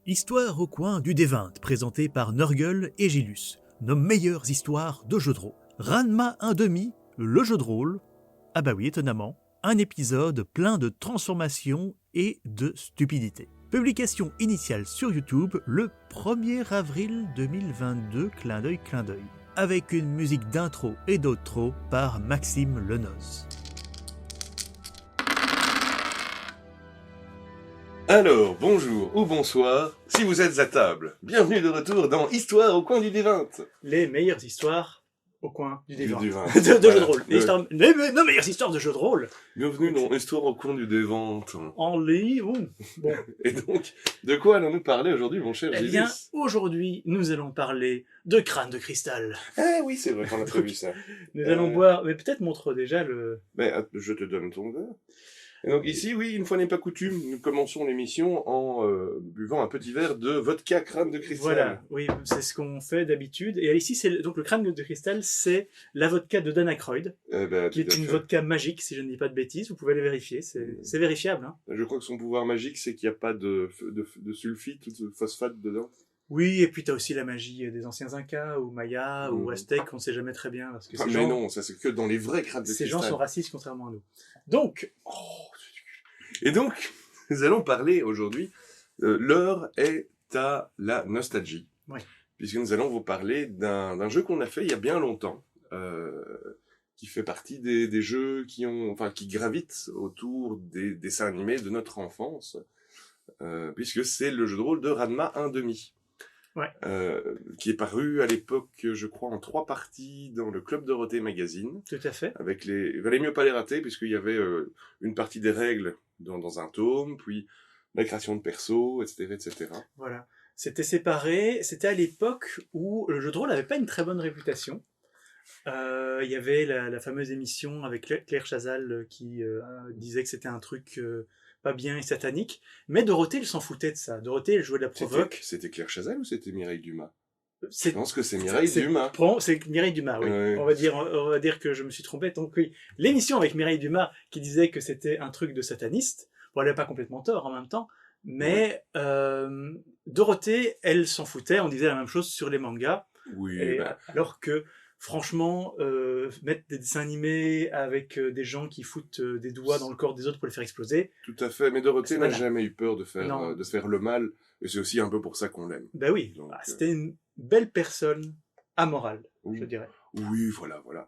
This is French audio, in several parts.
Histoire au coin du D20, présenté par Nurgle et Gilus. Nos meilleures histoires de jeux de rôle. Ranma 1/2, le jeu de rôle. Ah bah oui, étonnamment, un épisode plein de transformations et de stupidité. Publication initiale sur YouTube le 1er avril 2022, clin d'œil, avec une musique d'intro et d'outro par Maxime Lenoz. Alors, bonjour ou bonsoir, si vous êtes à table. Bienvenue de retour dans Histoire au coin du D20. Les meilleures histoires au coin du D20. De Jeux de rôle. Nos meilleures histoires de jeux de rôle. Bienvenue dans Histoire au coin du D20. En ligne. Bon. Et donc, de quoi allons-nous parler aujourd'hui, mon cher Eh Gilles? bien, aujourd'hui, nous allons parler de crâne de cristal. Ah oui, c'est vrai qu'on a prévu ça. Nous allons boire, mais peut-être montre déjà le... Mais je te donne ton verre. Et donc ici, oui, une fois n'est pas coutume, nous commençons l'émission en buvant un petit verre de vodka crâne de cristal. Voilà, oui, c'est ce qu'on fait d'habitude. Et ici, donc le crâne de cristal, c'est la vodka de Dan Aykroyd, qui est une vodka magique, si je ne dis pas de bêtises. Vous pouvez le vérifier, c'est vérifiable. Hein. Je crois que son pouvoir magique, c'est qu'il n'y a pas de sulfite ou de phosphate dedans. Oui, et puis t'as aussi la magie des anciens Incas, ou Mayas, ou Aztèques, on sait jamais très bien. Parce que mais non, ça c'est que dans les vrais crânes de cristal. Ces gens sont racistes contrairement à nous. Donc... Et donc, nous allons parler aujourd'hui, l'heure est à la nostalgie. Oui. Puisque nous allons vous parler d'un jeu qu'on a fait il y a bien longtemps, qui fait partie des jeux qui gravitent autour des dessins animés de notre enfance, puisque c'est le jeu de rôle de Ranma 1/2. Ouais. Qui est paru à l'époque, je crois, en 3 parties dans le Club Dorothée Magazine. Tout à fait. Avec il valait mieux pas les rater, puisqu'il y avait une partie des règles dans un tome, puis la création de persos, etc., etc. Voilà. C'était séparé. C'était à l'époque où le jeu de rôle n'avait pas une très bonne réputation. Il y avait la fameuse émission avec Claire Chazal qui disait que c'était un truc... pas bien et satanique, mais Dorothée, elle s'en foutait de ça. Dorothée, elle jouait de la provoque. C'était Claire Chazal ou c'était Mireille Dumas? Je pense que c'est Mireille Dumas. C'est Mireille Dumas, oui. On va dire que je me suis trompé. Donc oui, l'émission avec Mireille Dumas qui disait que c'était un truc de sataniste. Bon, elle n'a pas complètement tort en même temps, mais Dorothée, elle s'en foutait. On disait la même chose sur les mangas. Oui. Alors que franchement, mettre des dessins animés avec des gens qui foutent des doigts dans le corps des autres pour les faire exploser. Tout à fait, mais Dorothée n'a jamais eu peur de faire le mal, et c'est aussi un peu pour ça qu'on l'aime. Ben oui, c'était une belle personne amorale, je dirais. Oui, voilà.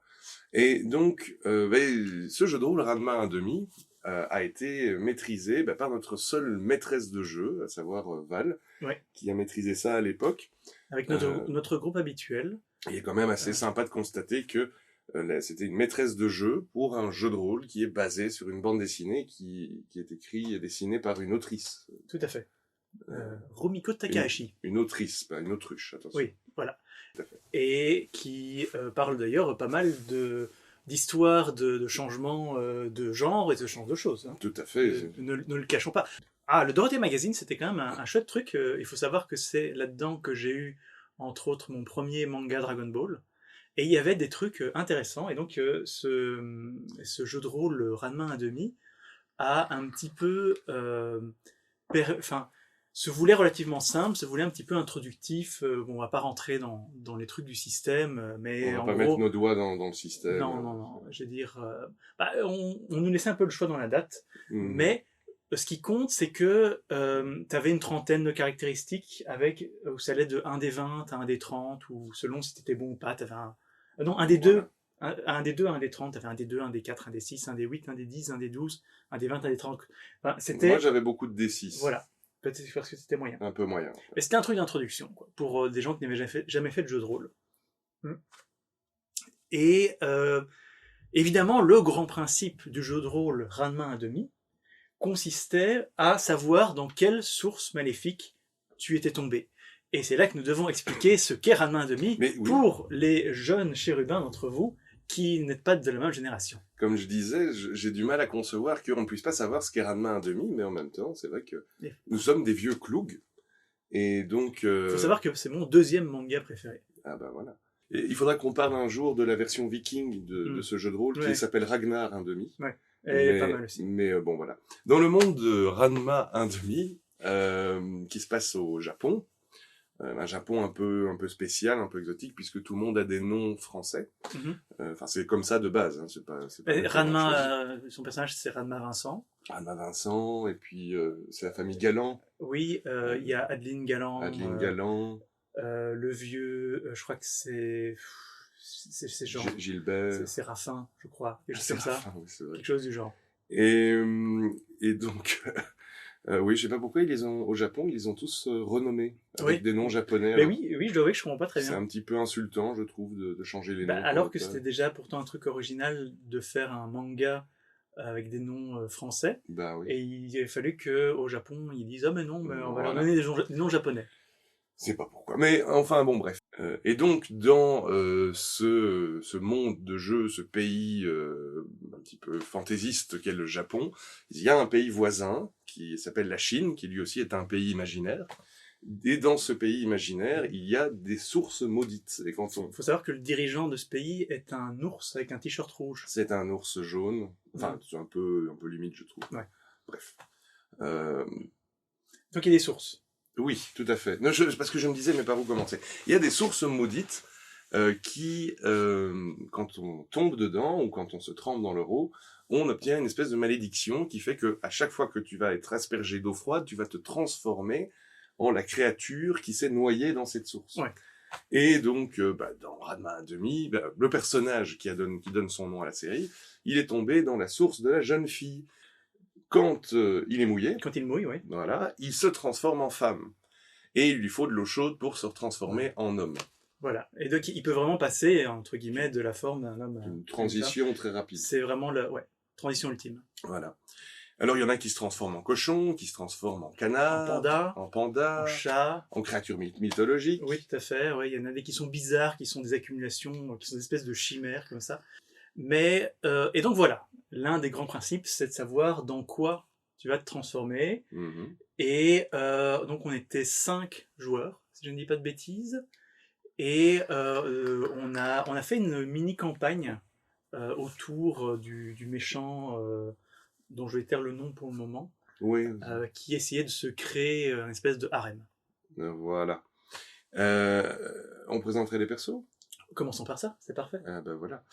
Et donc, ce jeu de rôle, Ranma 1/2, a été maîtrisé par notre seule maîtresse de jeu, à savoir Val, qui a maîtrisé ça à l'époque. Avec notre groupe habituel. Il est quand même assez sympa de constater que c'était une maîtresse de jeu pour un jeu de rôle qui est basé sur une bande dessinée qui est écrite et dessinée par une autrice. Tout à fait. Rumiko Takahashi. Une autrice, pas une autruche, attention. Oui, voilà. Tout à fait. Et qui parle d'ailleurs pas mal d'histoires de changements de genre et de changements de choses. Hein. Tout à fait. Ne le cachons pas. Le Dorothée Magazine, c'était quand même un chouette truc. Il faut savoir que c'est là-dedans que j'ai eu, entre autres, mon premier manga Dragon Ball. Et il y avait des trucs intéressants. Et donc, ce jeu de rôle Ranma 1/2 a un petit peu... se voulait relativement simple, se voulait un petit peu introductif. On va pas rentrer dans les trucs du système, mais on va en pas gros, mettre nos doigts dans le système. Non. Je veux dire, on nous laissait un peu le choix dans la date, mais ce qui compte, c'est que tu avais une trentaine de caractéristiques où ça allait de 1 des 20 à 1 des 30, ou selon si t'étais bon ou pas, t'avais un des deux. Un des 2, un des 30, t'avais un des 2, un des 4, un des 6, un des 8, un des 10, un des 12, un des 20, un des 30. Moi, j'avais beaucoup de D6. Voilà. Peut-être parce que c'était moyen. Un peu moyen. Mais c'était un truc d'introduction, quoi, pour des gens qui n'avaient jamais fait de jeu de rôle. Et évidemment, le grand principe du jeu de rôle Ranma 1/2 consistait à savoir dans quelle source maléfique tu étais tombé. Et c'est là que nous devons expliquer ce qu'est Ranma 1/2 pour les jeunes chérubins d'entre vous qui n'êtes pas de la même génération. Comme je disais, j'ai du mal à concevoir qu'on ne puisse pas savoir ce qu'est Ranma 1/2, mais en même temps, c'est vrai que nous sommes des vieux clougs. Et donc... Il faut savoir que c'est mon deuxième manga préféré. Ah bah voilà. Et il faudra qu'on parle un jour de la version viking de ce jeu de rôle qui s'appelle Ragnar 1/2. Ouais. Et pas mal aussi. Mais bon, voilà. Dans le monde de Ranma 1/2, qui se passe au Japon. Un Japon un peu spécial, un peu exotique, puisque tout le monde a des noms français. Mhm. Enfin, c'est comme ça de base, hein, c'est pas Et eux qui l'ont choisi. Ranma, son personnage, c'est Ranma Vincent. Anna Vincent, et puis c'est la famille Galland, Oui, il y a Adeline Galland, Adeline Galland, le vieux, je crois que c'est genre, Gilbert. c'est Raffin, je crois, quelque chose C'est comme ça, Raffin, oui, c'est vrai. quelque chose du genre. Et donc, oui, je sais pas pourquoi au Japon, ils les ont tous renommés avec Oui. des noms japonais. Mais Alors, oui, je dois avouer que je comprends pas très c'est bien. un petit peu insultant, je trouve, de changer les Bah, noms. alors pour que le c'était pas. déjà pourtant un truc original de faire un manga avec des noms français. Bah oui. Et il a fallu qu'au Japon, ils disent: ah, mais non, mais on va leur Voilà. donner des noms japonais. C'est pas pourquoi. Mais enfin, bon, bref. Et donc, dans ce monde de jeu, ce pays un petit peu fantaisiste qu'est le Japon, il y a un pays voisin qui s'appelle la Chine, qui lui aussi est un pays imaginaire. Et dans ce pays imaginaire, il y a des sources maudites. Et quand on... Faut savoir que le dirigeant de ce pays est un ours avec un t-shirt rouge. C'est un ours jaune. Enfin, c'est un peu limite, je trouve. Ouais. Bref. Euh, Donc il y a des sources. Oui, tout à fait. Non, parce que je me disais, mais par où commencer? Il y a des sources maudites qui, quand on tombe dedans ou quand on se trempe dans leur eau, on obtient une espèce de malédiction qui fait que à chaque fois que tu vas être aspergé d'eau froide, tu vas te transformer en la créature qui s'est noyée dans cette source. Ouais. Et donc, dans Ranma 1,5, le personnage qui donne son nom à la série, il est tombé dans la source de la jeune fille. Quand il est mouillé, Quand il mouille, oui. voilà, il se transforme en femme. Et il lui faut de l'eau chaude pour se transformer en homme. Voilà. Et donc il peut vraiment passer, entre guillemets, de la forme d'un homme. Une transition très rapide. C'est vraiment la transition ultime. Voilà. Alors il y en a qui se transforment en cochon, qui se transforment en canard, En en panda, panda, en chat. en créatures mythologiques. Oui, tout à fait. Ouais, il y en a des qui sont bizarres, qui sont des accumulations, qui sont des espèces de chimères comme ça. Mais et donc voilà, l'un des grands principes, c'est de savoir dans quoi tu vas te transformer. Mhm. Et donc on était 5 joueurs, si je ne dis pas de bêtises. Et on a fait une mini campagne autour du méchant dont je vais taire le nom pour le moment, Oui, qui essayait de se créer une espèce de harem. voilà. On présenterait les persos? Commençons par ça, c'est parfait. Ah ben voilà.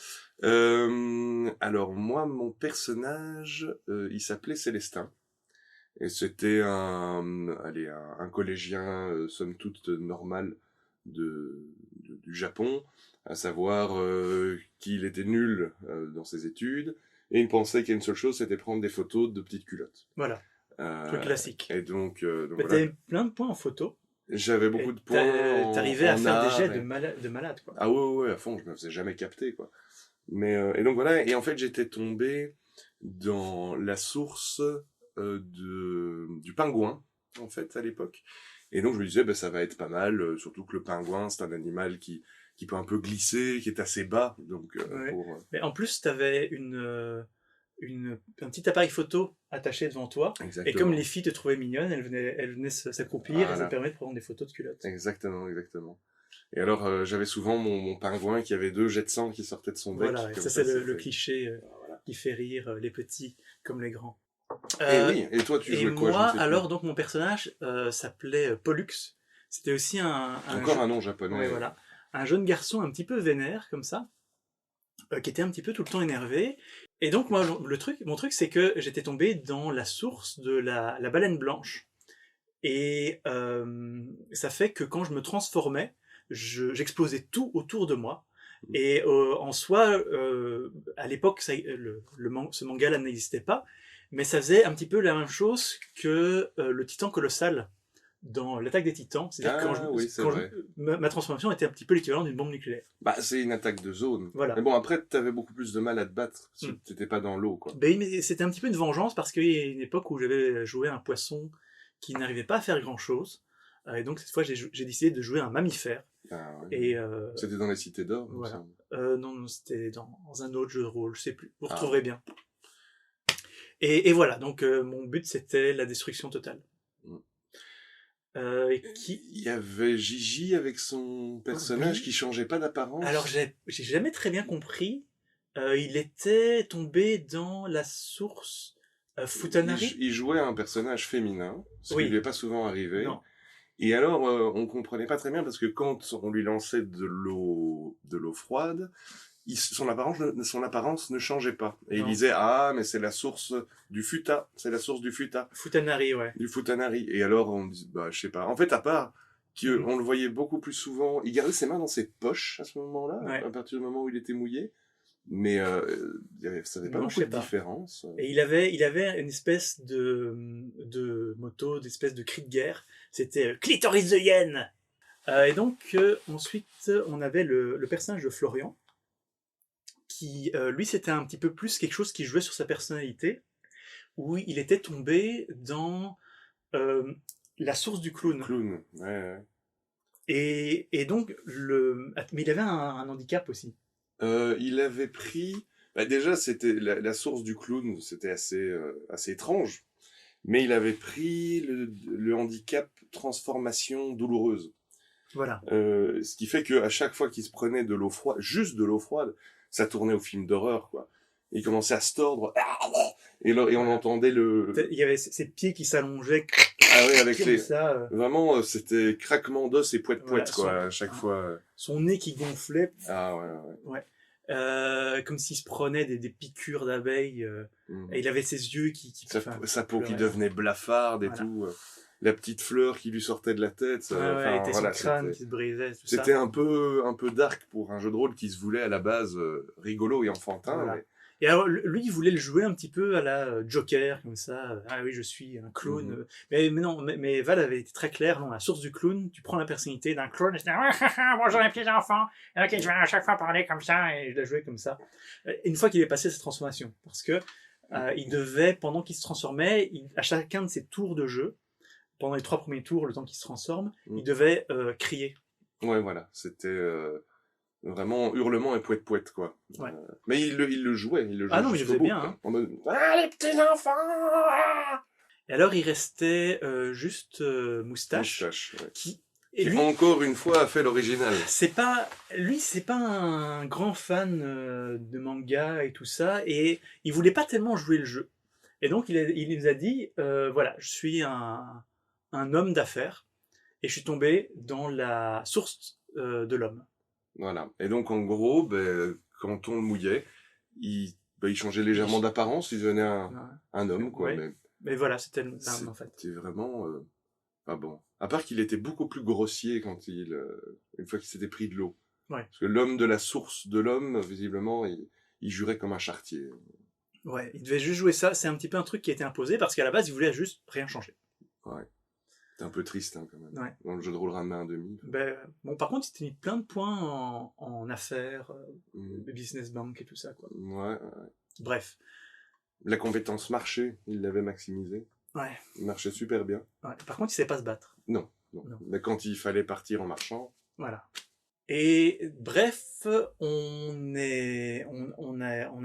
Alors moi, mon personnage, il s'appelait Célestin. Et c'était un collégien, somme toute, normal du Japon, à savoir qu'il était nul dans ses études, et il pensait qu'il y a une seule chose, c'était prendre des photos de petites culottes. Voilà, truc classique. Et donc Mais voilà. t'avais plein de points en photo. J'avais beaucoup de points. T'arrivais à faire des jets et... de malade, quoi. Ah ouais, à fond, je me faisais jamais capter, quoi. Mais, et donc voilà, et en fait, j'étais tombé dans la source du pingouin, en fait, à l'époque. Et donc, je me disais, ça va être pas mal, surtout que le pingouin, c'est un animal qui peut un peu glisser, qui est assez bas, donc Ouais. pour... Mais en plus, t'avais un petit appareil photo attaché devant toi. Exactement. Et comme les filles te trouvaient mignonne, elles venaient s'accroupir Voilà. et ça permet de prendre des photos de culottes. Exactement. Et alors, j'avais souvent mon pingouin qui avait 2 jets de sang qui sortaient de son bec. Voilà, ça c'est le cliché qui fait rire les petits comme les grands. Et oui, et toi tu jouais quoi? Moi, alors, donc mon personnage s'appelait Pollux. C'était aussi Encore un nom japonais. Ouais, voilà. Un jeune garçon un petit peu vénère, comme ça, qui était un petit peu tout le temps énervé. Et donc, moi, mon truc, c'est que j'étais tombé dans la source de la baleine blanche. Et ça fait que quand je me transformais, j'explosais tout autour de moi. Et en soi, à l'époque, ce manga-là n'existait pas, mais ça faisait un petit peu la même chose que le titan colossal dans l'attaque des titans. C'est-à-dire ma transformation était un petit peu l'équivalent d'une bombe nucléaire. C'est une attaque de zone. Voilà. Mais bon, après, t'avais beaucoup plus de mal à te battre si t'étais pas dans l'eau, quoi. Mais c'était un petit peu une vengeance parce qu'il y a une époque où j'avais joué un poisson qui n'arrivait pas à faire grand-chose. Et donc, cette fois, j'ai décidé de jouer un mammifère. Ah, ouais. Et c'était dans les cités d'or. Voilà. Non, c'était dans un autre jeu de rôle, je sais plus. Vous Ah. retrouverez bien. Et voilà, donc mon but c'était la destruction totale. Il y avait Gigi avec son personnage qui changeait pas d'apparence. Alors j'ai jamais très bien compris. Il était tombé dans la source Futanari. Il jouait un personnage féminin, ce Oui. qui lui est pas souvent arrivé. Non. Et alors, on comprenait pas très bien parce que quand on lui lançait de l'eau froide, son apparence ne changeait pas. Et Non. il disait, ah, mais c'est la source du futa, c'est la source du futa, Futanari, ouais. du futanari. Et alors, on dit, bah, je sais pas. En fait, à part qu'on le voyait beaucoup plus souvent, il gardait ses mains dans ses poches à ce moment-là, Ouais. à partir du moment où il était mouillé. Mais ça n'avait pas Non, je beaucoup sais de pas. différence. Et il avait une espèce de moto, d'espèce de cri de guerre. C'était Clitoris de Yen. Et donc, ensuite, on avait le personnage de Florian, qui, lui, c'était un petit peu plus quelque chose qui jouait sur sa personnalité, où il était tombé dans la source du clown. Clown, ouais. Et donc, mais il avait un handicap aussi. Il avait pris... Bah déjà, c'était la source du clown, c'était assez étrange. Mais il avait pris le handicap transformation douloureuse. Voilà. Ce qui fait qu'à chaque fois qu'il se prenait de l'eau froide, juste de l'eau froide, ça tournait au film d'horreur, quoi. Il commençait à se tordre. Et on entendait Il y avait ses pieds qui s'allongeaient. Ah oui, avec comme ça. Vraiment, c'était craquement d'os et poète, Voilà, quoi, à chaque fois. Son nez qui gonflait. Ah ouais. Comme s'il se prenait des piqûres d'abeilles. Et il avait ses yeux qui sa peau qui pleurait. devenait blafarde et Voilà. tout. La petite fleur qui lui sortait de la tête. Et son crâne qui se brisait. Tout c'était ça. un peu dark pour un jeu de rôle qui se voulait à la base rigolo et enfantin. Voilà. Mais... Et alors, lui, il voulait le jouer un petit peu à la Joker, comme ça. Ah oui, je suis un clown. Mais non, mais Val avait été très clair. Non, la source du clown, tu prends la personnalité d'un clown et tu dis bonjour les petits enfants. Ok, je vais à chaque fois parler comme ça et je dois jouer comme ça. Une fois qu'il est passé cette transformation, parce que il devait, pendant qu'il se transformait, à chacun de ses tours de jeu, pendant les 3 premiers tours, le temps qu'il se transforme, il devait crier. Ouais, voilà, c'était vraiment hurlement et poète, quoi. Ouais. Mais il le jouait, Ah non, mais il le faisait bien. Hein. Hein. En mode, ah, les petits enfants ah Et alors, il restait juste Moustache, ouais. qui encore une fois a fait l'original. C'est pas un grand fan de manga et tout ça, et il voulait pas tellement jouer le jeu. Et donc il nous a dit voilà, je suis un homme d'affaires et je suis tombé dans la source de l'homme. Voilà. Et donc en gros, quand on le mouillait, il changeait légèrement d'apparence, il devenait un homme, quoi. Ouais. Mais voilà, c'était l'homme en fait. C'était vraiment pas bon. À part qu'il était beaucoup plus grossier quand une fois qu'il s'était pris de l'eau. Ouais. Parce que l'homme de la source de l'homme, visiblement, il jurait comme un charretier. Ouais, il devait juste jouer ça. C'est un petit peu un truc qui a été imposé parce qu'à la base, il voulait juste rien changer. Ouais. C'était un peu triste, hein, quand même. Ouais. Dans le jeu de rôle Ranma 1/2. Bon, par contre, il s'était mis plein de points en affaires, business bank et tout ça, quoi. Ouais. Bref. La compétence marché, il l'avait maximisée. Ouais. Il marchait super bien. Ouais. Par contre, il savait pas se battre. Non. Mais quand il fallait partir en marchant... Voilà. Et bref, on est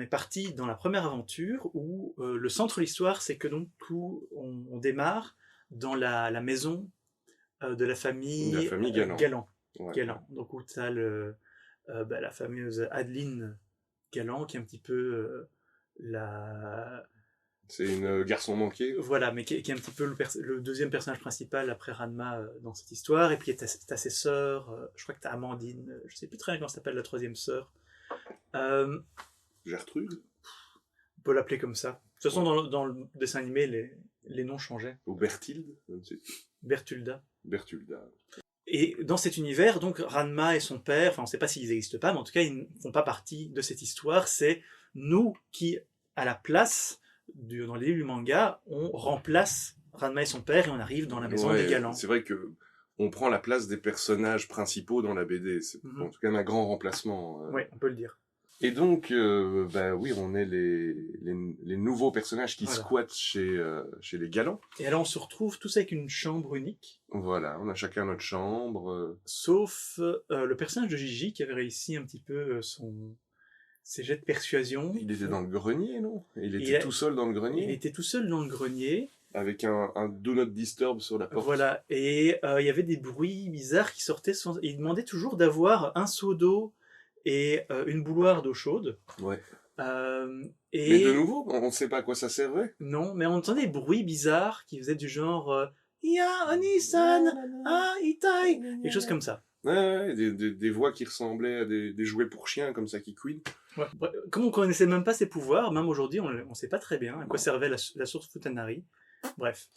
parti dans la première aventure où le centre de l'histoire, c'est que donc on démarre dans la maison de la famille Galland. Ouais. Galland. Donc où tu as la fameuse Adeline Galland qui est un petit peu c'est une garçon manqué. Voilà, mais qui est un petit peu le deuxième personnage principal après Ranma dans cette histoire. Et puis t'as ses sœurs, je crois que t'as Amandine, je sais plus très bien comment s'appelle la troisième sœur. Gertrude. On peut l'appeler comme ça. De toute façon, dans le dessin animé, les noms changeaient. Ou Berthilde, je ne sais plus. Berthulda. Berthulda. Et dans cet univers, donc Ranma et son père, enfin on ne sait pas s'ils n'existent pas, mais en tout cas ils ne font pas partie de cette histoire. C'est nous qui, à la place dans les livres du manga, on remplace Ranma et son père et on arrive dans la maison des Galland. C'est vrai que on prend la place des personnages principaux dans la BD. C'est en tout cas un grand remplacement. Oui, on peut le dire. Et donc, oui, on est les nouveaux personnages qui squattent chez les Galland. Et alors on se retrouve tous avec une chambre unique. Voilà, on a chacun notre chambre. Sauf le personnage de Gigi qui avait réussi un petit peu ses jets de persuasion. Il était dans le grenier, non? Il était tout seul dans le grenier? Il était tout seul dans le grenier. Avec un Do Not Disturb sur la porte. Voilà, et il y avait des bruits bizarres qui sortaient. Il demandait toujours d'avoir un seau d'eau et une bouilloire d'eau chaude. Ouais. Et Mais de nouveau, on ne sait pas à quoi ça servait. non, mais on entendait des bruits bizarres qui faisaient du genre Ya Onisan, ah Itai, quelque chose comme ça. Ouais, des voix qui ressemblaient à des jouets pour chiens comme ça qui couinent. Ouais. Comme on connaissait même pas ses pouvoirs, même aujourd'hui, on ne sait pas très bien à quoi servait la source Futanari. Bref.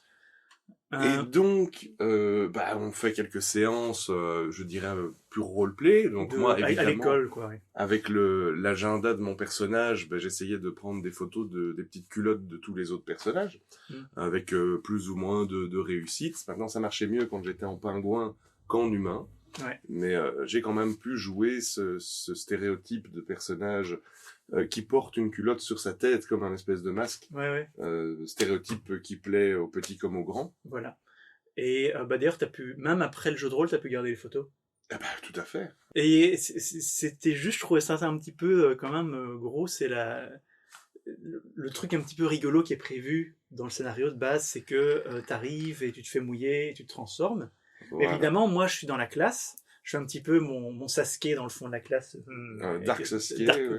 Et donc, on fait quelques séances, je dirais, pur roleplay. Donc moi, à évidemment, l'école, quoi. Ouais. avec l'agenda de mon personnage, j'essayais de prendre des photos des petites culottes de tous les autres personnages, avec plus ou moins de réussite. Maintenant, ça marchait mieux quand j'étais en pingouin qu'en humain. Ouais. Mais j'ai quand même pu jouer ce stéréotype de personnage qui porte une culotte sur sa tête comme un espèce de masque. Ouais. Stéréotype qui plaît aux petits comme aux grands. Voilà. Et d'ailleurs, même après le jeu de rôle, tu as pu garder les photos. Ah bah, tout à fait. Et c'était juste, je trouvais ça un petit peu quand même gros, c'est le truc un petit peu rigolo qui est prévu dans le scénario de base, c'est que t'arrives et tu te fais mouiller, et tu te transformes. Voilà. Évidemment, moi je suis dans la classe, je fais un petit peu mon Sasuke dans le fond de la classe. Dark Sasuke.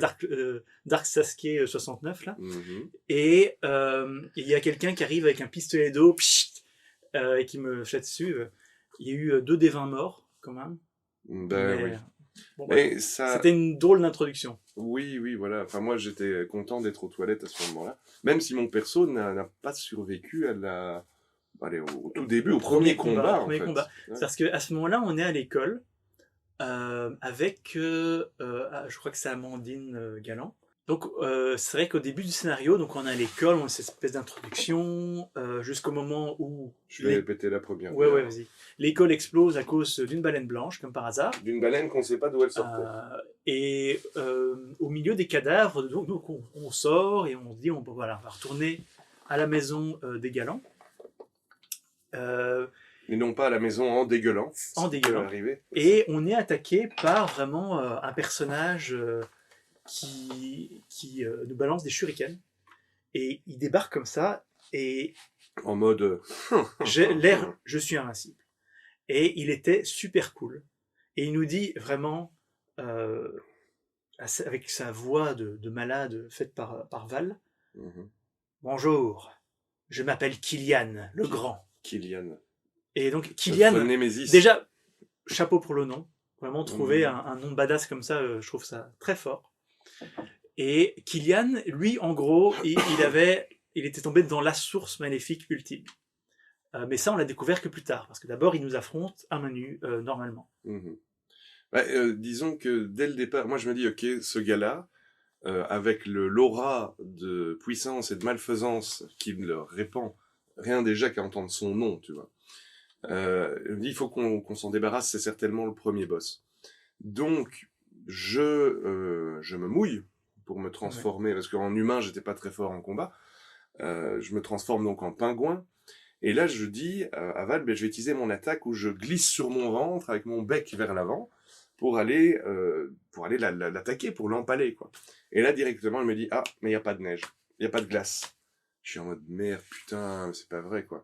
Dark Sasuke 69 là. Mm-hmm. Et il y a quelqu'un qui arrive avec un pistolet d'eau et qui me jette dessus. Il y a eu 2 des 20 morts quand même. Ben oui. Bon, mais ça... C'était une drôle d'introduction. Oui, voilà. Enfin, moi, j'étais content d'être aux toilettes à ce moment-là. Même si mon perso n'a pas survécu au tout début, au premier combat. En fait. Combat. Ouais. Parce qu'à ce moment-là, on est à l'école avec, je crois que c'est Amandine Galland. Donc, c'est vrai qu'au début du scénario, donc on est à l'école, on a cette espèce d'introduction jusqu'au moment où... Je vais répéter la première. Ouais, vas-y. L'école explose à cause d'une baleine blanche, comme par hasard. D'une baleine qu'on ne sait pas d'où elle sortait. Et au milieu des cadavres, donc on sort et on se dit, on va retourner à la maison des Galants. Mais non pas à la maison en dégueulant. Et on est attaqué par vraiment un personnage qui nous balance des shurikens. Et il débarque comme ça et... En mode... je suis invincible. Et il était super cool. Et il nous dit vraiment, avec sa voix de malade faite par Val, Bonjour, je m'appelle Kylian, le grand. Kylian. Et donc Kylian, déjà, chapeau pour le nom. Vraiment trouver un nom badass comme ça, je trouve ça très fort. Et Kylian, lui, en gros, il était tombé dans la source maléfique ultime. Mais ça, on l'a découvert que plus tard, parce que d'abord, il nous affronte à main nue, normalement. Disons que dès le départ, moi je me dis, ok, ce gars-là, avec l'aura de puissance et de malfaisance qu'il leur répand, rien déjà qu'à entendre son nom, tu vois. Il faut qu'on s'en débarrasse, c'est certainement le premier boss. Donc, je me mouille pour me transformer, parce qu'en humain, j'étais pas très fort en combat. Je me transforme donc en pingouin. Et là, je dis à Val, je vais utiliser mon attaque où je glisse sur mon ventre avec mon bec vers l'avant pour aller l'attaquer, pour l'empaler, quoi. Et là, directement, elle me dit, mais il n'y a pas de neige, il n'y a pas de glace. Je suis en mode, merde, putain, c'est pas vrai, quoi.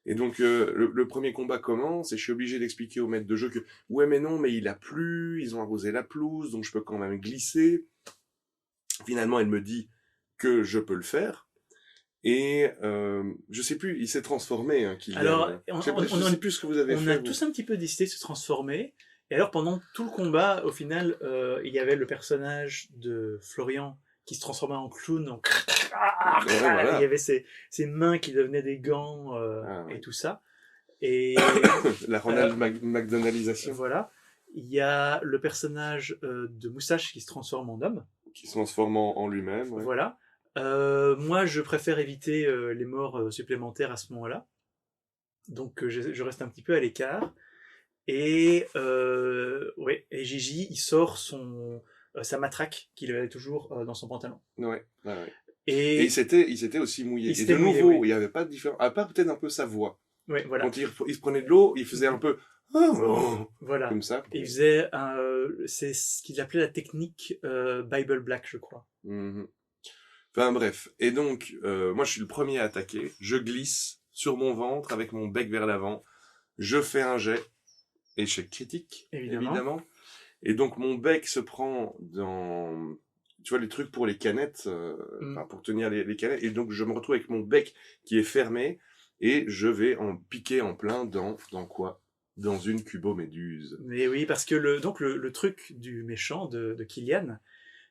Et donc, le premier combat commence et je suis obligé d'expliquer au maître de jeu que, ouais, mais non, mais il a plu, ils ont arrosé la pelouse, donc je peux quand même glisser. Finalement, elle me dit que je peux le faire. Et je sais plus, il s'est transformé. Alors, je sais plus ce que vous avez fait. On a tous un petit peu décidé de se transformer. Et alors, pendant tout le combat, au final, il y avait le personnage de Florian qui se transformait en clown. Donc... Il y avait ses mains qui devenaient des gants et tout ça. Et la Ronald McDonaldisation. Voilà. Il y a le personnage de Moustache qui se transforme en homme. Qui se transforme en lui-même. Ouais. Voilà. Moi, je préfère éviter les morts supplémentaires à ce moment-là. Donc, je reste un petit peu à l'écart. Et Gigi, il sort sa matraque qu'il avait toujours dans son pantalon. Ouais. Et il s'était aussi mouillé. Et de nouveau, il n'y avait pas de différence. À part peut-être un peu sa voix. Ouais, voilà. Quand il se prenait de l'eau, il faisait un peu... voilà. Comme ça. Il faisait c'est ce qu'il appelait la technique Bible Black, je crois. Enfin bref. Et donc, moi je suis le premier à attaquer. Je glisse sur mon ventre avec mon bec vers l'avant. Je fais un jet. Échec critique, évidemment. Et donc mon bec se prend dans tu vois, les trucs pour les canettes, enfin, pour tenir les canettes. Et donc, je me retrouve avec mon bec qui est fermé et je vais en piquer en plein dans quoi? Dans une cuboméduse. Mais oui, parce que le truc du méchant de Killian,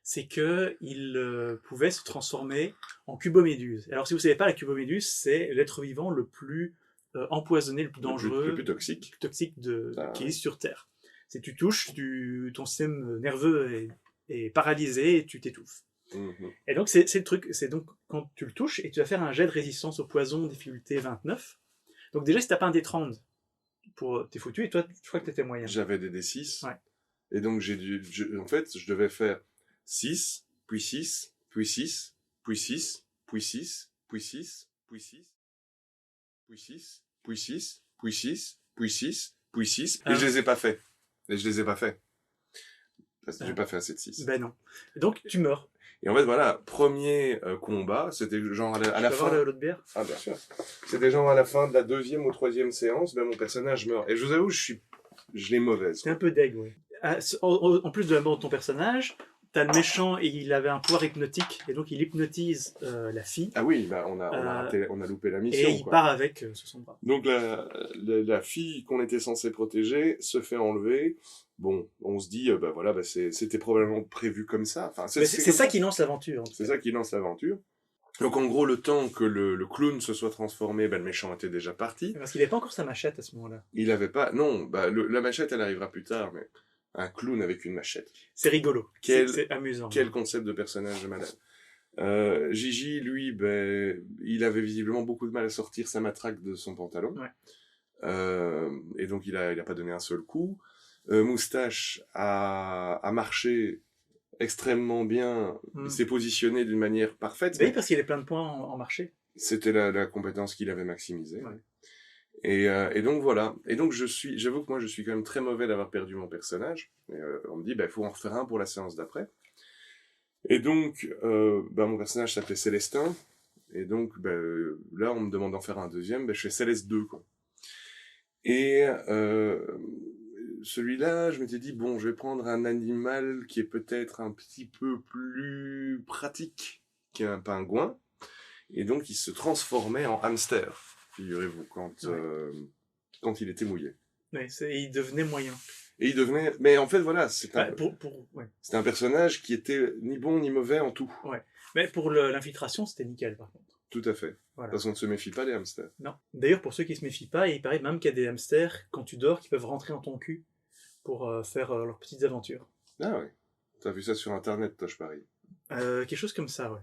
c'est que il pouvait se transformer en cuboméduse. Alors si vous savez pas, la cuboméduse, c'est l'être vivant le plus empoisonné, le plus dangereux, Le plus toxique. qui existe sur Terre. Si tu touches, ton système nerveux est paralysé et tu t'étouffes. Mhm. Et donc c'est le truc, c'est donc quand tu le touches et tu vas faire un jet de résistance au poison, difficulté 29. Donc déjà si t'as pas un D30, t'es foutu, et toi je crois que t'étais moyen. J'avais des D6. Ouais. Et donc, en fait, je devais faire 6, puis 6, puis 6, puis 6, puis 6, puis 6, puis 6, puis 6, puis 6, puis 6, puis 6, puis 6, et je les ai pas fait. Et je les ai pas fait. Parce que j'ai pas fait assez de 6. Ben non. Et donc tu meurs. Et en fait, voilà, premier combat, c'était genre à la fin. L'autre bière. Ah, bien sûr. C'était genre à la fin de la 2e ou 3e séance, ben mon personnage meurt. Et je vous avoue, je l'ai mauvaise. C'est un peu deg, oui. En plus de la mort de ton personnage, t'as le méchant et il avait un pouvoir hypnotique, et donc il hypnotise la fille. Ah oui, bah on a loupé la mission. Et il part avec sur son bras. Donc la fille qu'on était censé protéger se fait enlever. Bon, on se dit, c'était probablement prévu comme ça. Enfin, c'est ça qui lance l'aventure. C'est ça qui lance l'aventure. Donc en gros, le temps que le clown se soit transformé, le méchant était déjà parti. Parce qu'il n'avait pas encore sa machette à ce moment-là. Il avait pas... Non, la machette, elle arrivera plus tard, mais un clown avec une machette. C'est rigolo. C'est amusant. Quel concept de personnage de malade. Gigi, lui, il avait visiblement beaucoup de mal à sortir sa matraque de son pantalon. Ouais. Et donc, il a pas donné un seul coup. Moustache a marché extrêmement bien. Il s'est positionné d'une manière parfaite. Oui, parce qu'il a plein de points en marché. C'était la compétence qu'il avait maximisée. Ouais. Et donc voilà. Et donc j'avoue que moi je suis quand même très mauvais d'avoir perdu mon personnage. Et, on me dit, faut en refaire un pour la séance d'après. Et donc, mon personnage s'appelait Célestin. Et donc, là, on me demande d'en faire un deuxième. Je fais Céleste 2, quoi. Et celui-là, je m'étais dit, bon, je vais prendre un animal qui est peut-être un petit peu plus pratique qu'un pingouin. Et donc, il se transformait en hamster, figurez-vous, quand il était mouillé. Oui, il devenait moyen. Et il devenait... Mais en fait, voilà, c'était un personnage qui était ni bon ni mauvais en tout. Ouais. Mais pour l'infiltration, c'était nickel, par contre. Tout à fait. Voilà. Parce qu'on ne se méfie pas des hamsters. Non. D'ailleurs, pour ceux qui se méfient pas, il paraît même qu'il y a des hamsters, quand tu dors, qui peuvent rentrer dans ton cul pour faire leurs petites aventures. Ah ouais. T'as vu ça sur Internet, toi, je parie. Quelque chose comme ça, ouais.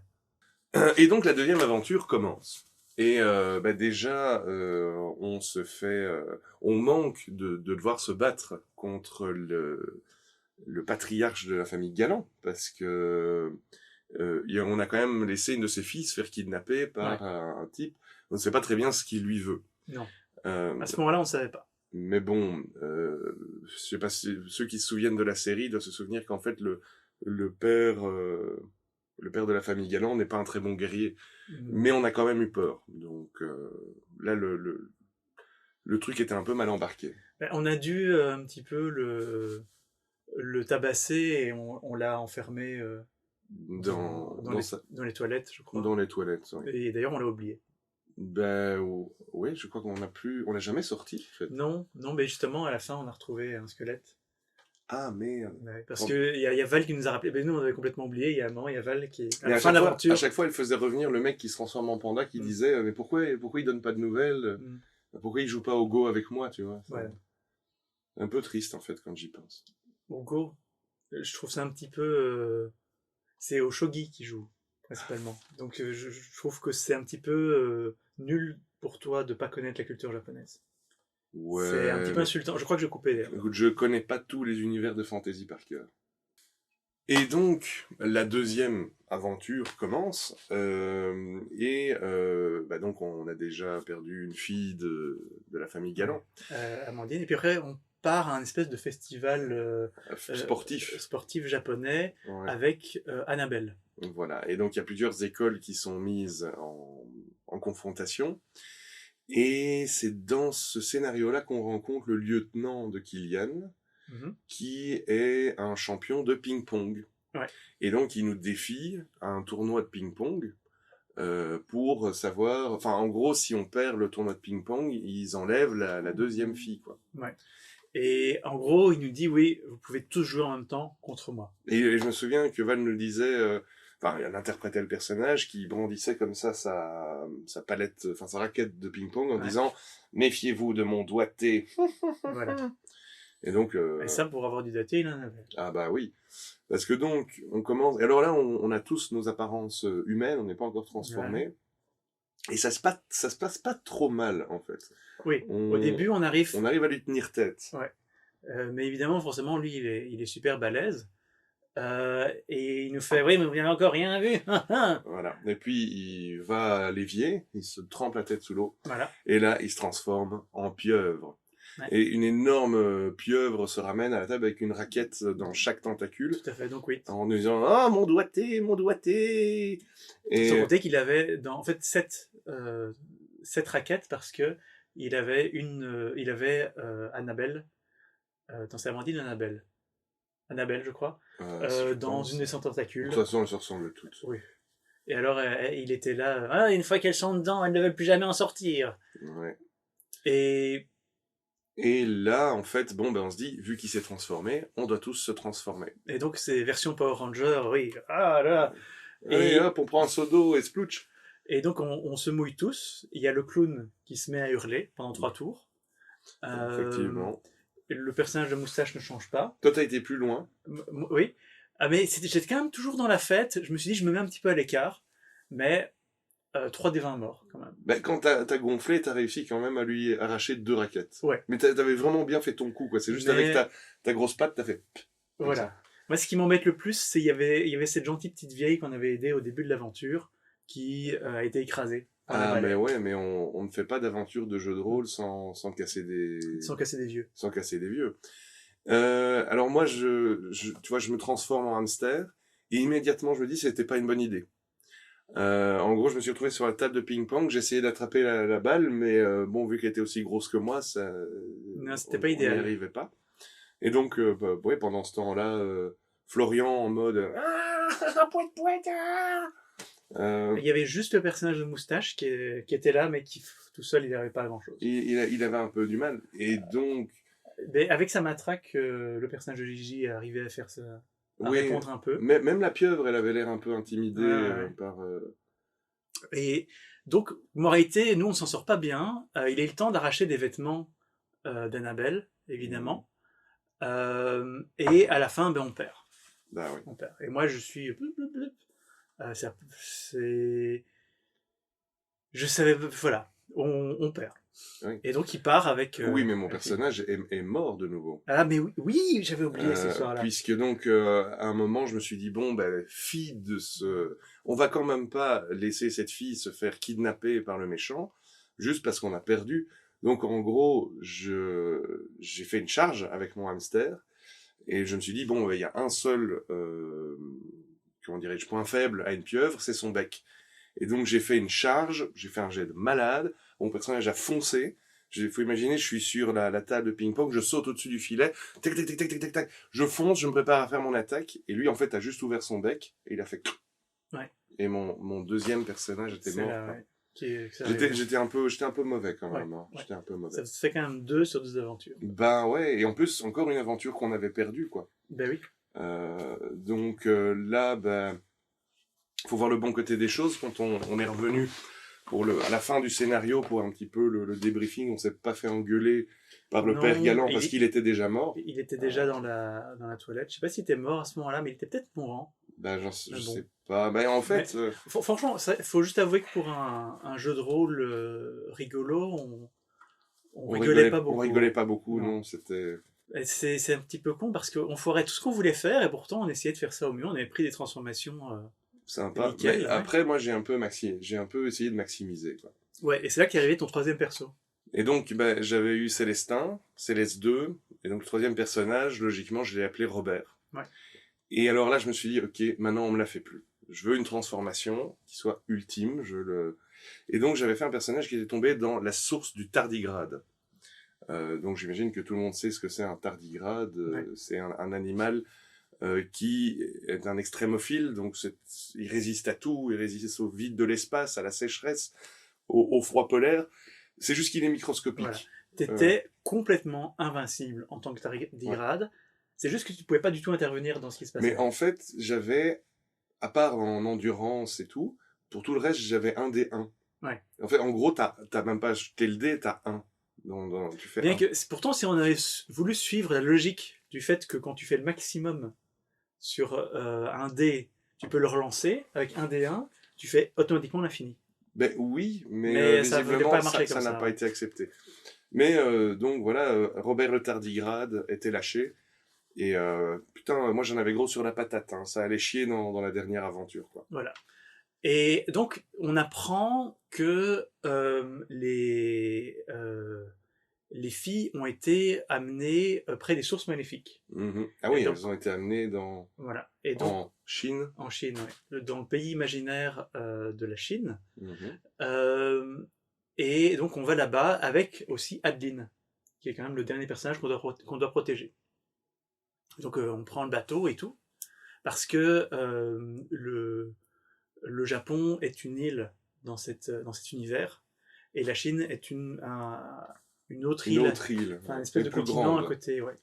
Et donc, la deuxième aventure commence. Et déjà, on se fait... on manque de devoir se battre contre le patriarche de la famille Galland, parce que... on a quand même laissé une de ses filles se faire kidnapper par un type. On ne sait pas très bien ce qu'il lui veut. Non. À ce moment-là, on ne savait pas. Mais bon, je sais pas si ceux qui se souviennent de la série doivent se souvenir qu'en fait le père de la famille Galland n'est pas un très bon guerrier. Mais on a quand même eu peur. Donc là, le truc était un peu mal embarqué. On a dû un petit peu le tabasser et on l'a enfermé dans les toilettes, je crois. Dans les toilettes, oui. Et d'ailleurs, on l'a oublié. Oui, je crois qu'on l'a jamais sorti, en fait. Non, mais justement, à la fin, on a retrouvé un squelette. Ah, merde. Ouais, parce que y a Val qui nous a rappelé. Nous, on avait complètement oublié. Il y a Val qui... À la fin de l'aventure... À chaque fois, elle faisait revenir le mec qui se transforme en panda, qui disait mais pourquoi il donne pas de nouvelles Pourquoi il joue pas au Go avec moi, tu vois. Ouais. Un peu triste, en fait, quand j'y pense. Au Go, je trouve ça un petit peu... C'est au shogi qui joue, principalement. Donc je trouve que c'est un petit peu nul pour toi de pas connaître la culture japonaise. Ouais. C'est un petit peu insultant. Je crois que je coupais d'ailleurs. Écoute, je connais pas tous les univers de fantasy par cœur. Et donc, la deuxième aventure commence. Donc, on a déjà perdu une fille de la famille Galland. Amandine. Et puis après, on part à un espèce de festival sportif japonais avec Annabelle. Voilà. Et donc, il y a plusieurs écoles qui sont mises en confrontation. Et c'est dans ce scénario-là qu'on rencontre le lieutenant de Killian, qui est un champion de ping-pong. Ouais. Et donc, il nous défie à un tournoi de ping-pong pour savoir... Enfin, en gros, si on perd le tournoi de ping-pong, ils enlèvent la deuxième fille, quoi. Ouais. Et en gros, il nous dit, oui, vous pouvez tous jouer en même temps contre moi. Et je me souviens que Val nous disait... Enfin, elle interprétait le personnage qui brandissait comme ça sa palette, enfin sa raquette de ping-pong en Ouais. disant « Méfiez-vous de mon doigté Voilà. ». Et donc... Et ça, pour avoir du daté, il en avait. Ah bah oui. Parce que donc, on commence... Alors là, on a tous nos apparences humaines, on n'est pas encore transformés. Et ça se passe pas trop mal, en fait. Oui, au début, on arrive... On arrive à lui tenir tête. Ouais. Mais évidemment, forcément, lui, il est super balèze. Et il nous fait, oui, mais vous n'avez encore rien vu. Voilà. Et puis, il va à l'évier, il se trempe la tête sous l'eau. Voilà. Et là, il se transforme en pieuvre. Ouais. Et une énorme pieuvre se ramène à la table avec une raquette dans chaque tentacule. Tout à fait, donc oui. En nous disant « Ah, mon doigté, mon doigté !» Sans compter qu'il avait, en fait, 7 raquettes parce que il avait Annabelle, dans sa Amandine Annabelle. Annabelle, je crois, dans une des 100 tentacules. De toute façon, elles se ressemblent toutes. Oui. Et alors, il était là, ah, une fois qu'elles sont dedans, elles ne veulent plus jamais en sortir. Ouais. Et là, en fait, bon, ben, on se dit, vu qu'il s'est transformé, on doit tous se transformer. Et donc, c'est version Power Ranger, oui. Ah là. Et hop, on prend un seau d'eau et splouch. Et donc, on se mouille tous. Il y a le clown qui se met à hurler pendant 3 tours. Effectivement. Le personnage de moustache ne change pas. Toi, t'as été plus loin. Oui. Ah, mais j'étais quand même toujours dans la fête. Je me suis dit, je me mets un petit peu à l'écart. Mais 3 des 20 morts, quand même. Ben, quand t'as gonflé, t'as réussi quand même à lui arracher 2 raquettes. Ouais. Mais t'avais vraiment bien fait ton coup, quoi. C'est juste avec ta grosse patte, t'as fait... Voilà. Moi, ce qui m'embête le plus, c'est qu'il y avait cette gentille petite vieille qu'on avait aidée au début de l'aventure, qui a été écrasée. Ah, mais ouais, mais on ne fait pas d'aventure de jeu de rôle sans casser des... Sans casser des vieux. Sans casser des vieux. Alors moi, tu vois, je me transforme en hamster, et immédiatement, je me dis, c'était pas une bonne idée. En gros, je me suis retrouvé sur la table de ping-pong, j'ai essayé d'attraper la balle, mais bon, vu qu'elle était aussi grosse que moi, Non, c'était pas idéal. On n'y arrivait pas. Et donc, ouais, pendant ce temps-là, Florian en mode pouet, il y avait juste le personnage de moustache qui était là, mais qui tout seul, il n'avait pas grand-chose. Il avait un peu du mal. Et donc... Mais avec sa matraque, le personnage de Gigi arrivait à faire ça, à répondre un peu. Même la pieuvre, elle avait l'air un peu intimidée par... Et donc, moralité, nous, on s'en sort pas bien. Il est le temps d'arracher des vêtements d'Annabelle, évidemment. Et à la fin, ben, on perd. Bah oui. On perd. Et moi, je suis... Je savais... Voilà. On perd. Oui. Et donc, il part avec... oui, mais mon personnage est mort de nouveau. Ah, mais oui, j'avais oublié cette histoire-là. Puisque donc, à un moment, je me suis dit, bon, ben, fille de ce... On va quand même pas laisser cette fille se faire kidnapper par le méchant, juste parce qu'on a perdu. Donc, en gros, j'ai fait une charge avec mon hamster, et je me suis dit, bon, il y a un seul, comment dirais-je, point faible à une pieuvre, c'est son bec. Et donc, j'ai fait une charge, j'ai fait un jet de malade, mon personnage a foncé. Il faut imaginer, je suis sur la table de ping-pong, je saute au-dessus du filet, tac, tac, tac, tac, tac, tac, tac, je fonce, je me prépare à faire mon attaque, et lui, en fait, a juste ouvert son bec, et il a fait... Ouais. Et mon deuxième personnage était mort. Là, ouais. J'étais un peu mauvais quand même. Ouais, hein. J'étais un peu mauvais. Ça fait quand même 2 sur 2 aventures. Ben ouais, et en plus, encore une aventure qu'on avait perdue, quoi. Ben oui. Donc là, ben... faut voir le bon côté des choses. Quand on est revenu à la fin du scénario pour un petit peu le débriefing, on s'est pas fait engueuler par le père Galant parce qu'il était déjà mort. Il était déjà dans la toilette. Je sais pas s'il était mort à ce moment-là, mais il était peut-être mourant. Ben je sais pas. Ben en fait... Franchement, il faut juste avouer que pour un jeu de rôle rigolo, on rigolait pas beaucoup. On rigolait pas beaucoup, non. C'était... C'est un petit peu con parce qu'on foirait tout ce qu'on voulait faire et pourtant on essayait de faire ça au mieux. On avait pris des transformations... sympa. Nickel, mais après, moi, j'ai un peu essayé de maximiser, quoi. Ouais, et c'est là qu'est arrivé ton 3e perso. Et donc, ben, j'avais eu Célestin, Céleste 2, et donc le 3e personnage, logiquement, je l'ai appelé Robert. Ouais. Et alors là, je me suis dit, ok, maintenant, on me la fait plus. Je veux une transformation qui soit ultime, Et donc, j'avais fait un personnage qui était tombé dans la source du tardigrade. Donc, j'imagine que tout le monde sait ce que c'est un tardigrade. Ouais. C'est un animal qui est un extrémophile, donc il résiste à tout, il résiste au vide de l'espace, à la sécheresse, au froid polaire. C'est juste qu'il est microscopique. Voilà. T'étais complètement invincible en tant que tardigrade. C'est juste que tu pouvais pas du tout intervenir dans ce qui se passait. Mais en fait, j'avais, à part en endurance et tout, pour tout le reste, j'avais un D1. Ouais. En fait, en gros, t'as même pas jeté le dé, t'as 1. Tu fais Bien 1. que, pourtant, si on avait voulu suivre la logique du fait que quand tu fais le maximum sur un dé, tu peux le relancer, avec un D1, tu fais automatiquement l'infini. Ben oui, mais ça ne visiblement, pas marcher ça comme n'a ça. pas été accepté. Mais donc voilà, Robert le tardigrade était lâché. Et putain, moi j'en avais gros sur la patate. Hein. Ça allait chier dans la dernière aventure. Quoi. Voilà. Et donc, on apprend que les filles ont été amenées près des sources maléfiques. Mm-hmm. Ah oui, donc, elles ont été amenées voilà. Et donc, en Chine. En Chine, oui. Dans le pays imaginaire de la Chine. Mm-hmm. Et donc, on va là-bas avec aussi Adeline, qui est quand même le dernier personnage qu'on doit protéger. Donc, on prend le bateau et tout, parce que le Japon est une île dans cet univers, et la Chine est une autre île. Une autre île. Enfin, une espèce de continent à côté, ouais.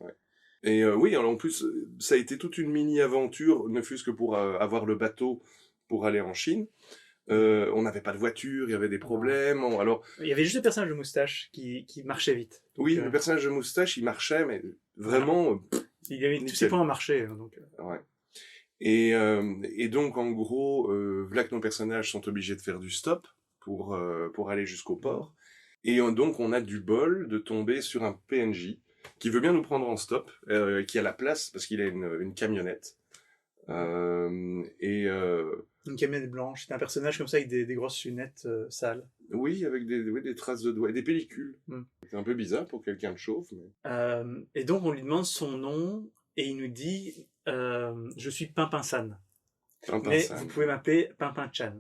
Et oui, alors en plus, ça a été toute une mini-aventure, ne fût-ce que pour avoir le bateau pour aller en Chine. On n'avait pas de voiture, il y avait des problèmes. Alors, il y avait juste le personnage de moustache qui marchait vite. Donc, oui, le personnage de moustache, il marchait, mais vraiment... il y avait tous ses points à marcher. Donc, ouais. Et donc, en gros, voilà que nos personnages sont obligés de faire du stop pour aller jusqu'au port. Et donc, on a du bol de tomber sur un PNJ qui veut bien nous prendre en stop, qui a la place, parce qu'il a une camionnette. Une camionnette blanche. C'est un personnage comme ça avec des grosses lunettes sales. Oui, avec des traces de doigts et des pellicules. C'est un peu bizarre pour quelqu'un de chauve. Mais... et donc, on lui demande son nom, et il nous dit « Je suis Pimpin-san. Mais vous pouvez m'appeler Pimpin-chan. »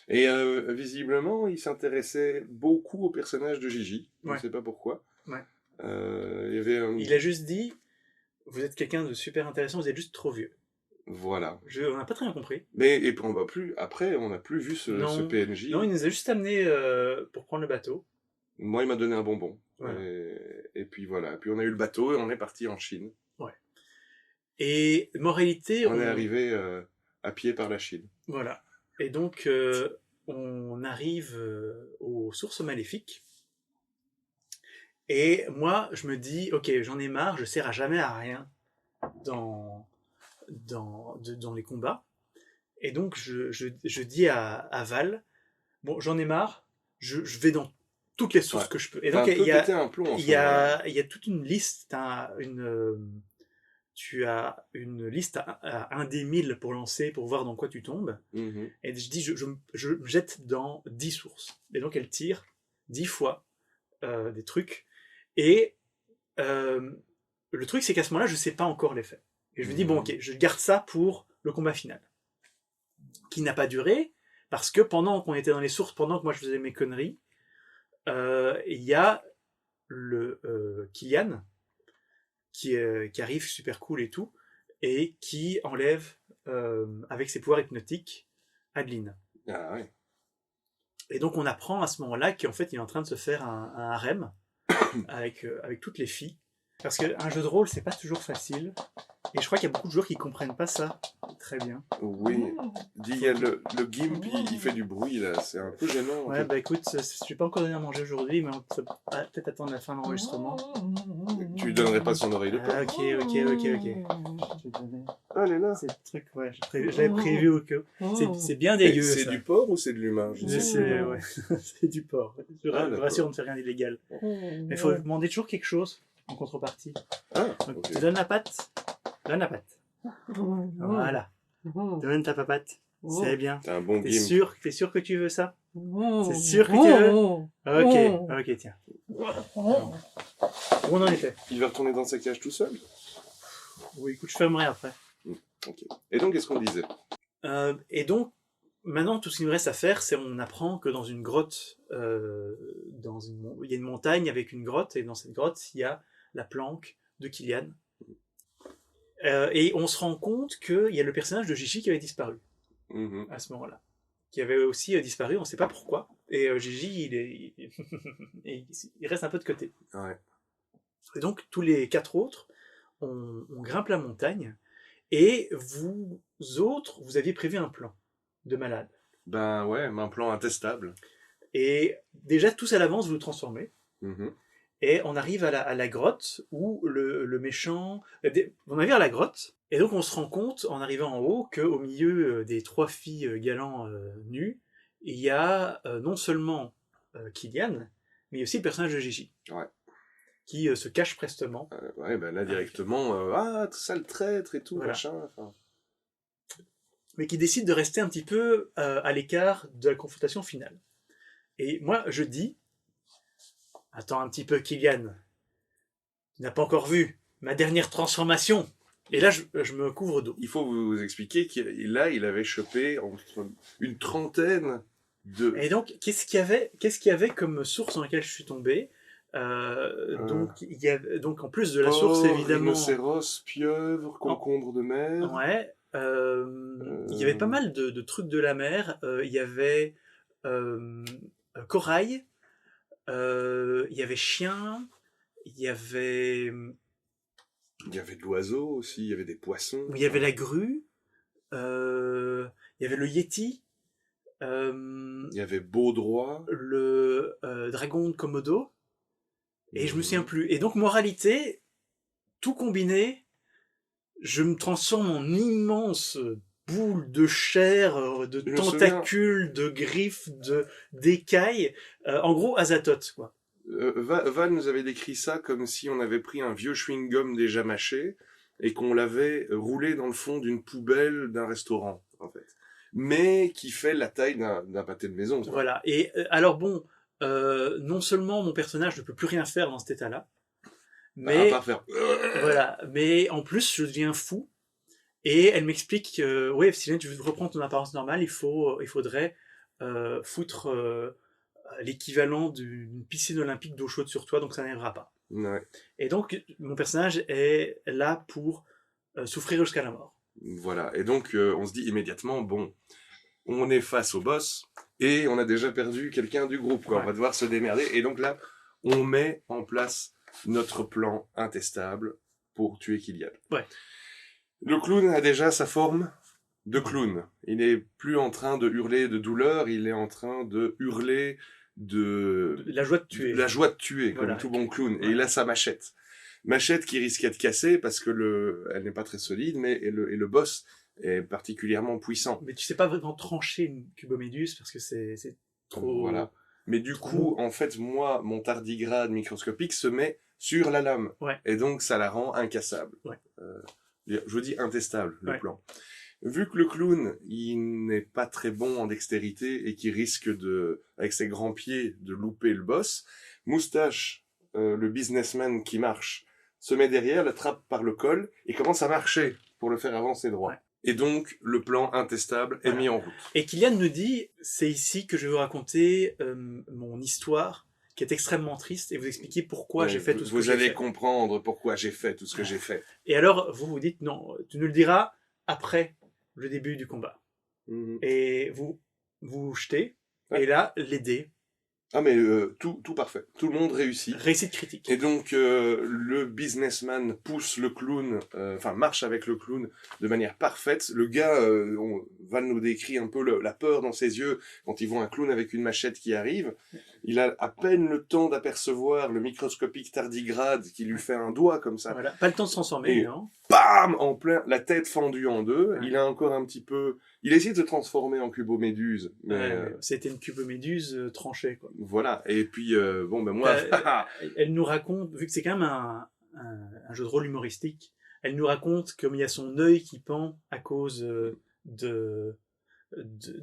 Et visiblement, il s'intéressait beaucoup au personnage de Gigi. Je ne sais pas pourquoi. Ouais. Il a juste dit « Vous êtes quelqu'un de super intéressant, vous êtes juste trop vieux. » Voilà. On n'a pas très bien compris. Mais après, on n'a plus vu ce PNJ. Non, il nous a juste amené pour prendre le bateau. Moi, il m'a donné un bonbon. Voilà. Et puis voilà. Puis on a eu le bateau et on est parti en Chine. Ouais. Et moralité... On est arrivé à pied par la Chine. Voilà. Et donc, on arrive aux sources maléfiques. Et moi, je me dis, ok, j'en ai marre, je sers à jamais à rien dans les combats. Et donc, je dis à Val, bon, j'en ai marre, je vais dans toutes les sources que je peux. Et donc, il y a toute une liste, tu as une liste à 1 des 1000 pour lancer, pour voir dans quoi tu tombes. Mm-hmm. Et je dis, je me jette dans 10 sources. Et donc, elle tire 10 fois des trucs. Et le truc, c'est qu'à ce moment-là, je ne sais pas encore l'effet. Et je me dis, bon, ok, je garde ça pour le combat final. Qui n'a pas duré, parce que pendant qu'on était dans les sources, pendant que moi je faisais mes conneries, il y a le Kylian, qui arrive super cool et tout, et qui enlève, avec ses pouvoirs hypnotiques, Adeline. Ah ouais. Et donc on apprend à ce moment-là qu'en fait il est en train de se faire un harem avec toutes les filles. Parce qu'un jeu de rôle, c'est pas toujours facile. Et je crois qu'il y a beaucoup de joueurs qui comprennent pas ça très bien. Oui. Il y a le gimp, il fait du bruit là, c'est un peu gênant. Ouais, bah écoute, je vais pas encore donné à manger aujourd'hui, mais on peut peut-être attendre la fin de l'enregistrement. Tu lui donnerais pas son oreille de porc. Ah, ok. Ah, elle est là. C'est le truc, ouais, j'avais prévu au cas où. C'est bien dégueu. C'est ça. du porc ou c'est de l'humain? C'est du porc. Je vous rassure, on ne fait rien d'illégal. Mais il faut demander toujours quelque chose en contrepartie. Ah, donc, okay. Tu donnes la patte. Donne la patte. Voilà. Donne ta papate. C'est bien. T'es un bon T'es gimp. sûr que tu veux ça? C'est sûr que tu veux? Ok, tiens. Où on en était? Il va retourner dans sa cage tout seul? Oui, écoute, je fermerai après. Ok. Et donc, qu'est-ce qu'on disait? Et donc, maintenant, tout ce qu'il nous reste à faire, c'est on apprend que dans une grotte, il y a une montagne avec une grotte, et dans cette grotte, il y a la planque de Kylian. Et on se rend compte qu'il y a le personnage de Gigi qui avait disparu Mhm. à ce moment-là. Qui avait aussi disparu, on ne sait pas pourquoi. Et Gigi, il reste un peu de côté. Ouais. Et donc, tous les 4 autres, on grimpe la montagne. Et vous autres, vous aviez prévu un plan de malade. Ben ouais, un plan intestable. Et déjà, tous à l'avance, vous vous transformez. Mhm. Et on arrive à la grotte où le méchant... On arrive à la grotte, et donc on se rend compte, en arrivant en haut, qu'au milieu des 3 filles galants nues, il y a non seulement Kylian, mais aussi le personnage de Gigi, Ouais. qui se cache prestement. Ouais, ben là directement, ah, tout ça le traître et tout, Voilà. machin. Enfin, Mais qui décide de rester un petit peu à l'écart de la confrontation finale. Et moi, je dis, attends un petit peu, Kylian, tu n'as pas encore vu ma dernière transformation. Et là, je me couvre d'eau. il faut vous expliquer qu'il avait chopé entre une trentaine de... Et donc, qu'est-ce qu'il y avait comme source dans laquelle je suis tombé donc, en plus de la source, porc, évidemment... rhinocéros, pieuvre, concombre de mer. Ouais. Il y avait pas mal de trucs de la mer. Il y avait corail. Il y avait chien. Il y avait... Il y avait de l'oiseau aussi, il y avait des poissons. Il y avait la grue. Il y avait le yeti. Il y avait Baudroie. Le dragon de Komodo. Et je me souviens plus. Et donc, moralité, tout combiné, je me transforme en immense boule de chair, de tentacules, de griffes, d'écailles. En gros, Azathoth, quoi. Val nous avait décrit ça comme si on avait pris un vieux chewing-gum déjà mâché et qu'on l'avait roulé dans le fond d'une poubelle d'un restaurant, en fait. Mais qui fait la taille d'un pâté de maison. Quoi. Voilà. Et alors bon, non seulement mon personnage ne peut plus rien faire dans cet état-là, mais à part faire... voilà, mais en plus je deviens fou. Et elle m'explique que ouais, si tu veux reprendre ton apparence normale, il faudrait foutre l'équivalent d'une piscine olympique d'eau chaude sur toi, donc ça n'arrivera pas. Ouais. Et donc mon personnage est là pour souffrir jusqu'à la mort. Voilà. Et donc on se dit immédiatement, bon, on est face au boss et on a déjà perdu quelqu'un du groupe, quoi. Ouais. On va devoir se démerder. Et donc là, on met en place notre plan intestable pour tuer Kylian. Ouais. Le clown a déjà sa forme de clown. Il n'est plus en train de hurler de douleur, il est en train de hurler de... La joie de tuer. La joie de tuer, voilà. Comme tout bon clown. Ouais. Et il a sa machette. Machette qui risquait de casser parce que elle n'est pas très solide, mais et le boss est particulièrement puissant. Mais tu sais pas vraiment trancher une cuboméduse parce que c'est trop... Voilà. Mais du coup, en fait, moi, mon tardigrade microscopique se met sur la lame. Ouais. Et donc, ça la rend incassable. Ouais. Je dis intestable, le ouais. plan. Vu que le clown, il n'est pas très bon en dextérité et qu'il risque avec ses grands pieds, de louper le boss, Moustache, le businessman qui marche, se met derrière, l'attrape par le col et commence à marcher pour le faire avancer droit. Ouais. Et donc, le plan intestable est mis en route. Et Kylian nous dit, c'est ici que je veux vous raconter mon histoire, qui est extrêmement triste, et vous expliquer pourquoi j'ai fait tout ce que j'ai fait. Vous allez comprendre pourquoi j'ai fait tout ce que j'ai fait. Et alors, vous vous dites, non, tu nous le diras après le début du combat. Mmh. Et vous jetez, ouais. Et là, les dés. Ah mais tout parfait. Tout le monde réussit. Réussite critique. Et donc le businessman pousse le clown, marche avec le clown de manière parfaite. Le gars, on va nous décrire un peu la peur dans ses yeux quand il voit un clown avec une machette qui arrive. Il a à peine le temps d'apercevoir le microscopique tardigrade qui lui fait un doigt comme ça. Voilà, pas le temps de se transformer. Et bam, en plein, la tête fendue en deux. Ouais. Il a encore un petit peu... Il essaie de se transformer en cuboméduse. Mais c'était une cuboméduse tranchée, quoi. Voilà. Et puis, moi... elle nous raconte, vu que c'est quand même un jeu de rôle humoristique, elle nous raconte comme il y a son œil qui pend à cause de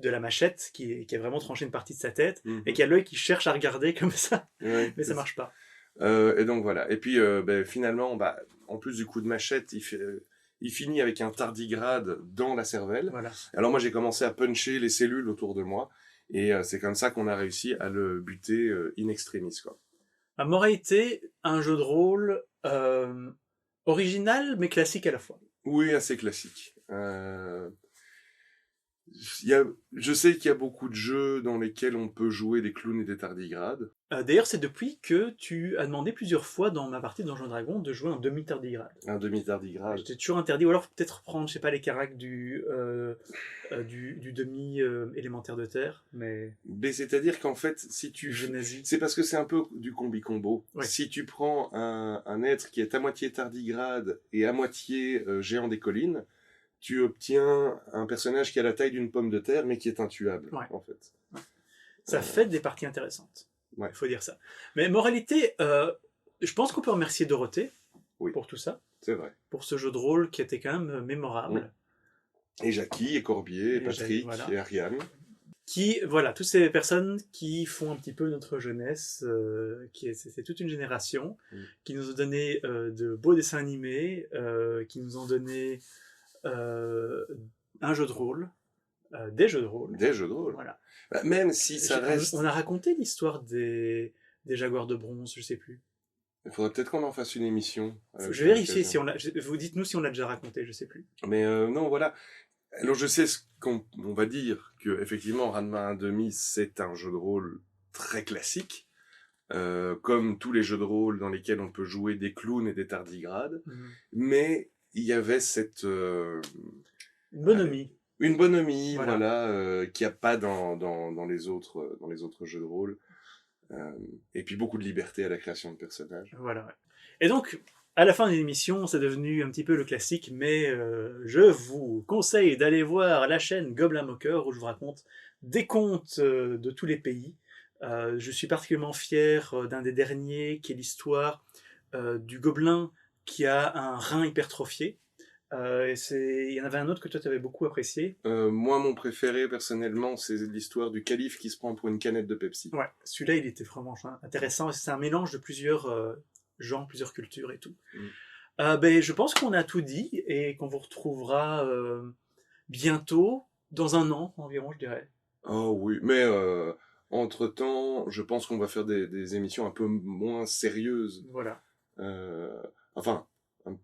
la machette qui a vraiment tranché une partie de sa tête, et qu'il y a l'œil qui cherche à regarder comme ça, ouais, mais ça marche pas. Et donc voilà. Et puis finalement, en plus du coup de machette, il finit avec un tardigrade dans la cervelle. Voilà. Alors moi j'ai commencé à puncher les cellules autour de moi, et c'est comme ça qu'on a réussi à le buter in extremis, quoi. M'aurait été un jeu de rôle original mais classique à la fois. Oui, assez classique. Je sais qu'il y a beaucoup de jeux dans lesquels on peut jouer des clowns et des tardigrades. D'ailleurs, c'est depuis que tu as demandé plusieurs fois dans ma partie de Donjons et Dragons de jouer un demi-tardigrade. Un demi-tardigrade. J'étais toujours interdit, ou alors peut-être prendre, je sais pas, les caracs du demi-élémentaire de terre, mais Mais c'est-à-dire qu'en fait, c'est parce que c'est un peu du combi-combo. Oui. Si tu prends un être qui est à moitié tardigrade et à moitié géant des collines, tu obtiens un personnage qui a la taille d'une pomme de terre, mais qui est intuable, Ouais. en fait. ça fait des parties intéressantes. Ouais. Il faut dire ça. Mais moralité, je pense qu'on peut remercier Dorothée pour tout ça, C'est vrai. pour ce jeu de rôle qui était quand même mémorable. Et Jackie, et Corbier, et Patrick, voilà. et Ariane. Voilà, toutes ces personnes qui font un petit peu notre jeunesse, c'est toute une génération, qui nous ont donné de beaux dessins animés, qui nous ont donné un jeu de rôle, des jeux de rôle. Des jeux de rôle. Voilà. Bah, même si ça reste... On a raconté l'histoire des Jaguars de bronze, je sais plus. Il faudrait peut-être qu'on en fasse une émission. Je vais vérifier si on l'a. Vous dites-nous si on l'a déjà raconté, je sais plus. Mais non, voilà. Alors je sais ce qu'on va dire, que effectivement Ranma 1/2, c'est un jeu de rôle très classique, comme tous les jeux de rôle dans lesquels on peut jouer des clowns et des tardigrades, mais il y avait cette... une bonhomie. Une bonhomie, voilà, qu'il n'y a pas dans les autres jeux de rôle. Et puis beaucoup de liberté à la création de personnages. Voilà. Et donc, à la fin de l'émission, c'est devenu un petit peu le classique, mais je vous conseille d'aller voir la chaîne Gobelin Moqueur, où je vous raconte des contes de tous les pays. Je suis particulièrement fier d'un des derniers, qui est l'histoire du gobelin qui a un rein hypertrophié. Il y en avait un autre que toi tu avais beaucoup apprécié. Moi, mon préféré personnellement, c'est l'histoire du calife qui se prend pour une canette de Pepsi. Ouais, celui-là il était vraiment intéressant. C'est un mélange de plusieurs genres, plusieurs cultures et tout. Je pense qu'on a tout dit et qu'on vous retrouvera bientôt, dans un an environ, je dirais. Oh oui, mais entre-temps, je pense qu'on va faire des émissions un peu moins sérieuses. Voilà. Enfin, un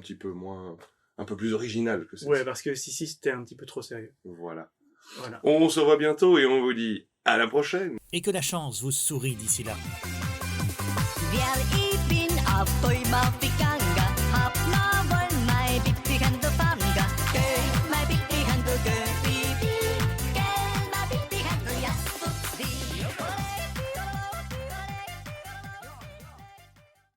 petit peu moins... un peu plus original que ça. Ouais, parce que si c'était un petit peu trop sérieux. Voilà. Voilà. On se revoit bientôt et on vous dit à la prochaine. Et que la chance vous sourie d'ici là. Vielä ipin, aftoi mafikanga, hapla